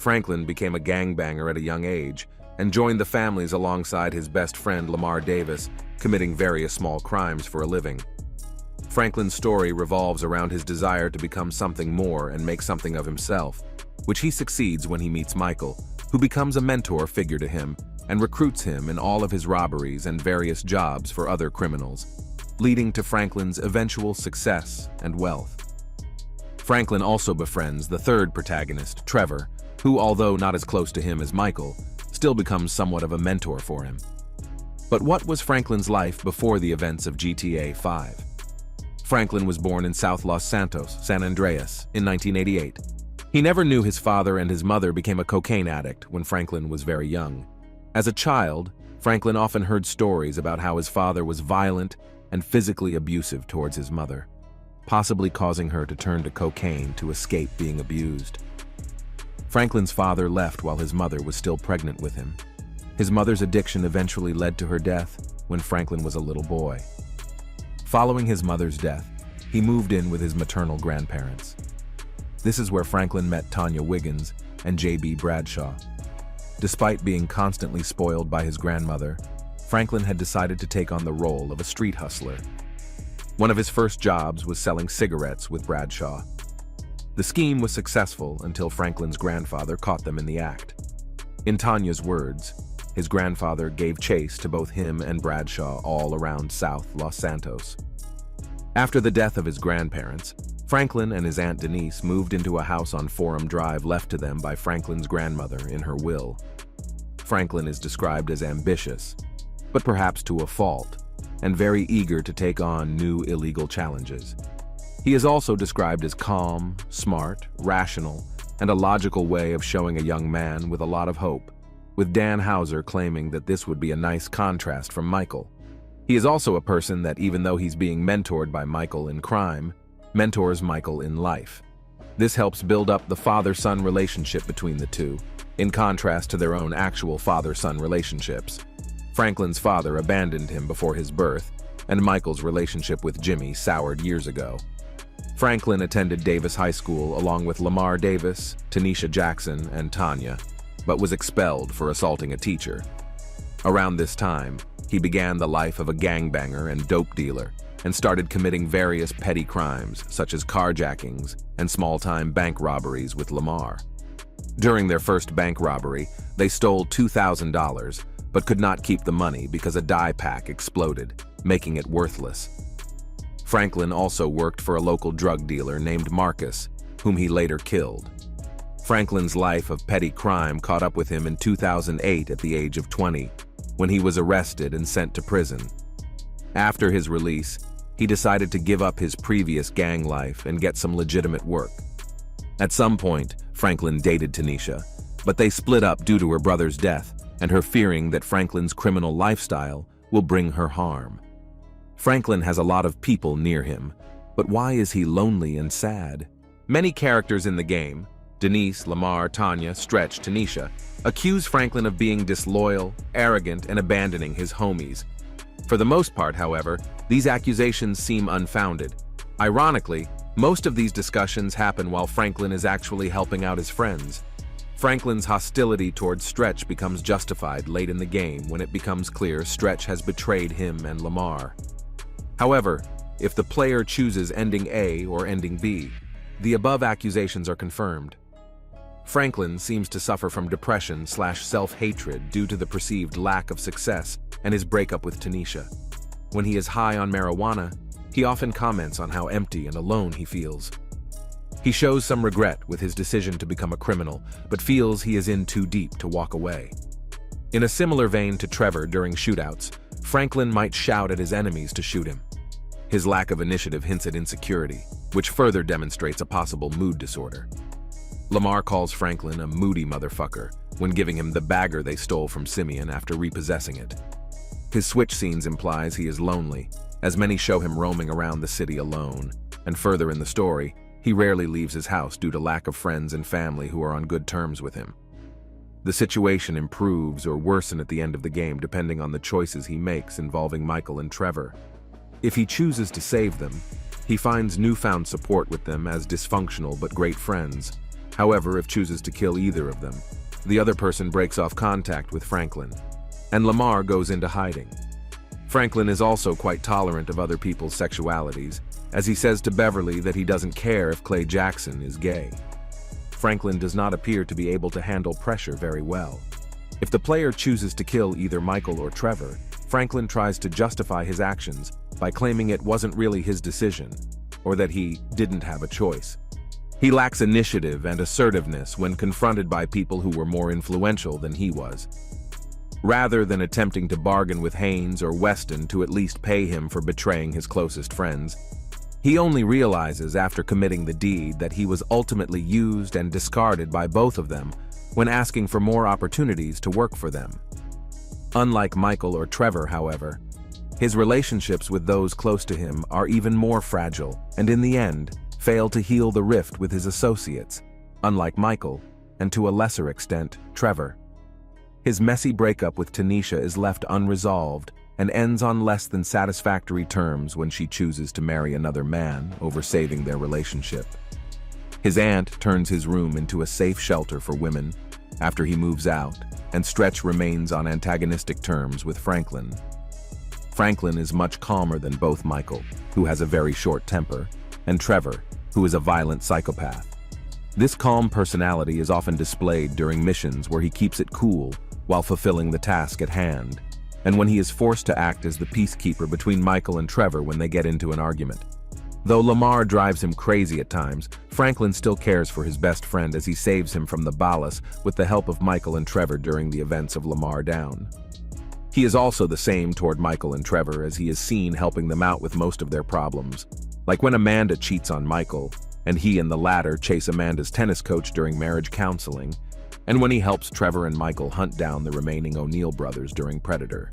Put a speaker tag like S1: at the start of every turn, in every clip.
S1: Franklin became a gangbanger at a young age and joined the families alongside his best friend Lamar Davis, committing various small crimes for a living. Franklin's story revolves around his desire to become something more and make something of himself, which he succeeds when he meets Michael, who becomes a mentor figure to him and recruits him in all of his robberies and various jobs for other criminals, leading to Franklin's eventual success and wealth. Franklin also befriends the third protagonist, Trevor, who, although not as close to him as Michael, still becomes somewhat of a mentor for him. But what was Franklin's life before the events of GTA 5? Franklin was born in South Los Santos, San Andreas, in 1988. He never knew his father, and his mother became a cocaine addict when Franklin was very young. As a child, Franklin often heard stories about how his father was violent and physically abusive towards his mother, possibly causing her to turn to cocaine to escape being abused. Franklin's father left while his mother was still pregnant with him. His mother's addiction eventually led to her death when Franklin was a little boy. Following his mother's death, he moved in with his maternal grandparents. This is where Franklin met Tanya Wiggins and J.B. Bradshaw. Despite being constantly spoiled by his grandmother, Franklin had decided to take on the role of a street hustler. One of his first jobs was selling cigarettes with Bradshaw. The scheme was successful until Franklin's grandfather caught them in the act. In Tanya's words, his grandfather gave chase to both him and Bradshaw all around South Los Santos. After the death of his grandparents, Franklin and his Aunt Denise moved into a house on Forum Drive left to them by Franklin's grandmother in her will. Franklin is described as ambitious, but perhaps to a fault, and very eager to take on new illegal challenges. He is also described as calm, smart, rational, and a logical way of showing a young man with a lot of hope, with Dan Houser claiming that this would be a nice contrast from Michael. He is also a person that, even though he's being mentored by Michael in crime, mentors Michael in life. This helps build up the father-son relationship between the two, in contrast to their own actual father-son relationships. Franklin's father abandoned him before his birth, and Michael's relationship with Jimmy soured years ago. Franklin attended Davis High School along with Lamar Davis, Tanisha Jackson, and Tanya, but was expelled for assaulting a teacher. Around this time, he began the life of a gangbanger and dope dealer, and started committing various petty crimes such as carjackings and small-time bank robberies with Lamar. During their first bank robbery, they stole $2,000, but could not keep the money because a dye pack exploded, making it worthless. Franklin also worked for a local drug dealer named Marcus, whom he later killed. Franklin's life of petty crime caught up with him in 2008 at the age of 20, when he was arrested and sent to prison. After his release, he decided to give up his previous gang life and get some legitimate work. At some point, Franklin dated Tanisha, but they split up due to her brother's death and her fearing that Franklin's criminal lifestyle will bring her harm. Franklin has a lot of people near him, but why is he lonely and sad? Many characters in the game, Denise, Lamar, Tanya, Stretch, Tanisha, accuse Franklin of being disloyal, arrogant, and abandoning his homies. For the most part, however, these accusations seem unfounded. Ironically, most of these discussions happen while Franklin is actually helping out his friends. Franklin's hostility towards Stretch becomes justified late in the game when it becomes clear Stretch has betrayed him and Lamar. However, if the player chooses ending A or ending B, the above accusations are confirmed. Franklin seems to suffer from depression/self-hatred due to the perceived lack of success and his breakup with Tanisha. When he is high on marijuana, he often comments on how empty and alone he feels. He shows some regret with his decision to become a criminal, but feels he is in too deep to walk away. In a similar vein to Trevor during shootouts, Franklin might shout at his enemies to shoot him. His lack of initiative hints at insecurity, which further demonstrates a possible mood disorder. Lamar calls Franklin a moody motherfucker when giving him the bagger they stole from Simeon after repossessing it. His switch scenes implies he is lonely, as many show him roaming around the city alone, and further in the story, he rarely leaves his house due to lack of friends and family who are on good terms with him. The situation improves or worsens at the end of the game depending on the choices he makes involving Michael and Trevor. If he chooses to save them, he finds newfound support with them as dysfunctional but great friends. However, if chooses to kill either of them, the other person breaks off contact with Franklin, and Lamar goes into hiding. Franklin is also quite tolerant of other people's sexualities, as he says to Beverly that he doesn't care if Clay Jackson is gay. Franklin does not appear to be able to handle pressure very well. If the player chooses to kill either Michael or Trevor, Franklin tries to justify his actions by claiming it wasn't really his decision, or that he didn't have a choice. He lacks initiative and assertiveness when confronted by people who were more influential than he was. Rather than attempting to bargain with Haynes or Weston to at least pay him for betraying his closest friends, he only realizes after committing the deed that he was ultimately used and discarded by both of them when asking for more opportunities to work for them. Unlike Michael or Trevor, however, his relationships with those close to him are even more fragile and, in the end, fail to heal the rift with his associates, unlike Michael, and to a lesser extent, Trevor. His messy breakup with Tanisha is left unresolved and ends on less than satisfactory terms when she chooses to marry another man over saving their relationship. His aunt turns his room into a safe shelter for women after he moves out, and Stretch remains on antagonistic terms with Franklin. Franklin is much calmer than both Michael, who has a very short temper, and Trevor, who is a violent psychopath. This calm personality is often displayed during missions where he keeps it cool while fulfilling the task at hand, and when he is forced to act as the peacekeeper between Michael and Trevor when they get into an argument. Though Lamar drives him crazy at times, Franklin still cares for his best friend as he saves him from the Ballas with the help of Michael and Trevor during the events of Lamar Down. He is also the same toward Michael and Trevor, as he is seen helping them out with most of their problems, like when Amanda cheats on Michael, and he and the latter chase Amanda's tennis coach during marriage counseling, and when he helps Trevor and Michael hunt down the remaining O'Neill brothers during Predator.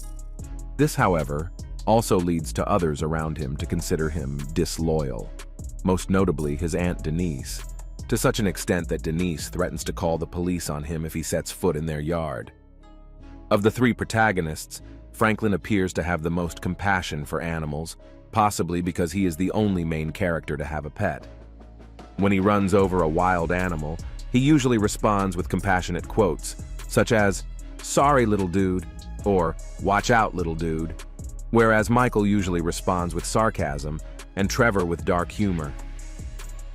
S1: This, however, also leads to others around him to consider him disloyal, most notably his Aunt Denise, to such an extent that Denise threatens to call the police on him if he sets foot in their yard. Of the three protagonists, Franklin appears to have the most compassion for animals, possibly because he is the only main character to have a pet. When he runs over a wild animal, he usually responds with compassionate quotes, such as, "Sorry, little dude," or "Watch out, little dude," whereas Michael usually responds with sarcasm and Trevor with dark humor.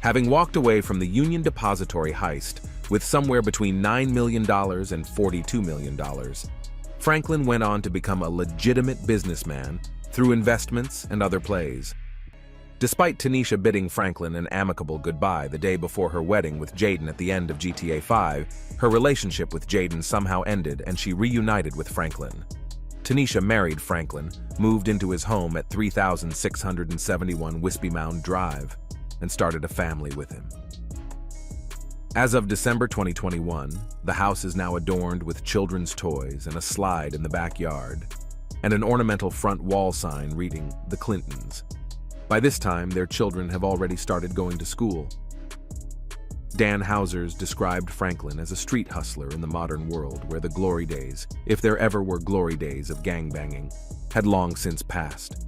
S1: Having walked away from the Union Depository heist with somewhere between $9 million and $42 million, Franklin went on to become a legitimate businessman through investments and other plays. Despite Tanisha bidding Franklin an amicable goodbye the day before her wedding with Jaden at the end of GTA 5, her relationship with Jaden somehow ended and she reunited with Franklin. Tanisha married Franklin, moved into his home at 3671 Wispy Mound Drive, and started a family with him. As of December 2021, the house is now adorned with children's toys and a slide in the backyard, and an ornamental front wall sign reading, "The Clintons." By this time, their children have already started going to school. Dan Hausers described Franklin as a street hustler in the modern world where the glory days, if there ever were glory days of gangbanging, had long since passed.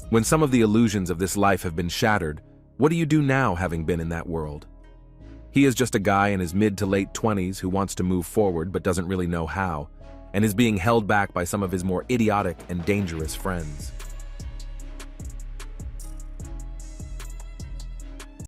S1: When some of the illusions of this life have been shattered, what do you do now having been in that world? He is just a guy in his mid to late 20s who wants to move forward but doesn't really know how, and is being held back by some of his more idiotic and dangerous friends.